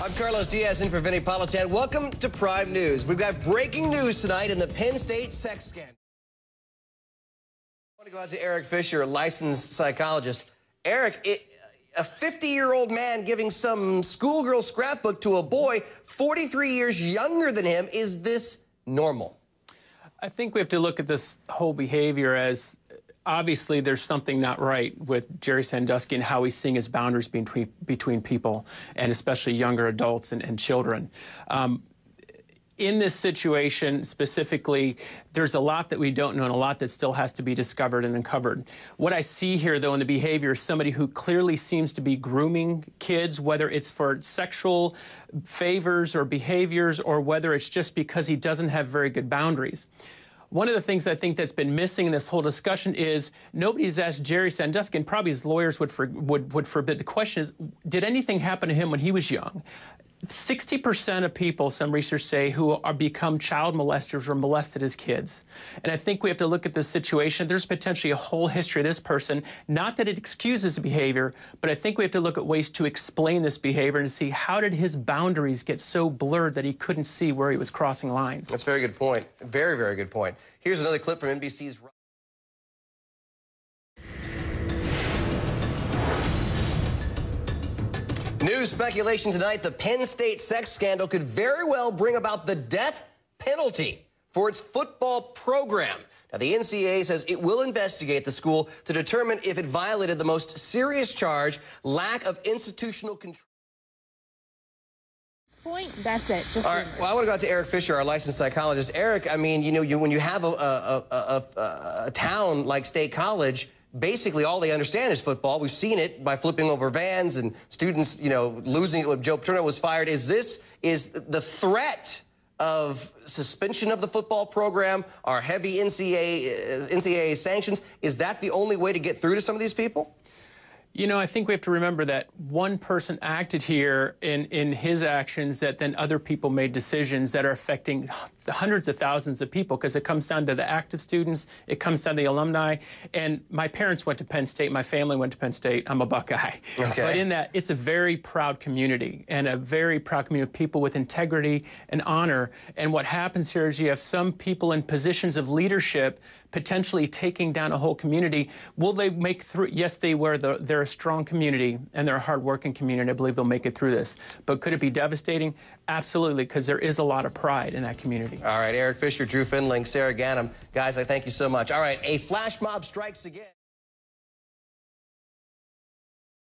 I'm Carlos Diaz in for Vinny Politan. Welcome to Prime News. We've got breaking news tonight in the Penn State sex scandal. I want to go out to Eric Fisher, a licensed psychologist. Eric, a 50-year-old man giving some schoolgirl scrapbook to a boy 43 years younger than him. Is this normal? I think we have to look at this whole behavior as obviously there's something not right with Jerry Sandusky and how he's seeing his boundaries between people, and especially younger adults and children. In this situation specifically, there's a lot that we don't know and a lot that still has to be discovered and uncovered. What I see here, though, in the behavior is somebody who clearly seems to be grooming kids, whether it's for sexual favors or behaviors or whether it's just because he doesn't have very good boundaries. One of the things I think that's been missing in this whole discussion is nobody's asked Jerry Sandusky, and probably his lawyers would forbid. The question is, did anything happen to him when he was young? 60% of people, some research say, who become child molesters were molested as kids. And I think we have to look at this situation. There's potentially a whole history of this person. Not that it excuses the behavior, but I think we have to look at ways to explain this behavior and see how did his boundaries get so blurred that he couldn't see where he was crossing lines. That's a very good point. Very, very good point. Here's another clip from NBC's... New speculation tonight, the Penn State sex scandal could very well bring about the death penalty for its football program. Now, the NCAA says it will investigate the school to determine if it violated the most serious charge, lack of institutional control. That's it. Just all right. Well, I want to go out to Eric Fisher, our licensed psychologist. Eric, I mean, when you have a town like State College, basically all they understand is football. We've seen it by flipping over vans and students, losing it when Joe Paterno was fired. Is the threat of suspension of the football program, our heavy NCAA sanctions, is that the only way to get through to some of these people? I think we have to remember that one person acted here in his actions that then other people made decisions that are affecting the hundreds of thousands of people, because it comes down to the active students, it comes down to the alumni. And my parents went to Penn State, my family went to Penn State, I'm a Buckeye. Okay. But in that, it's a very proud community, and a very proud community of people with integrity and honor. And what happens here is you have some people in positions of leadership potentially taking down a whole community. Will they make through? Yes, they were. They're a strong community, and they're a hard-working community. I believe they'll make it through this. But could it be devastating? Absolutely, because there is a lot of pride in that community. All right, Eric Fisher, Drew Finling, Sarah Ganem. Guys, I thank you so much. All right, a flash mob strikes again.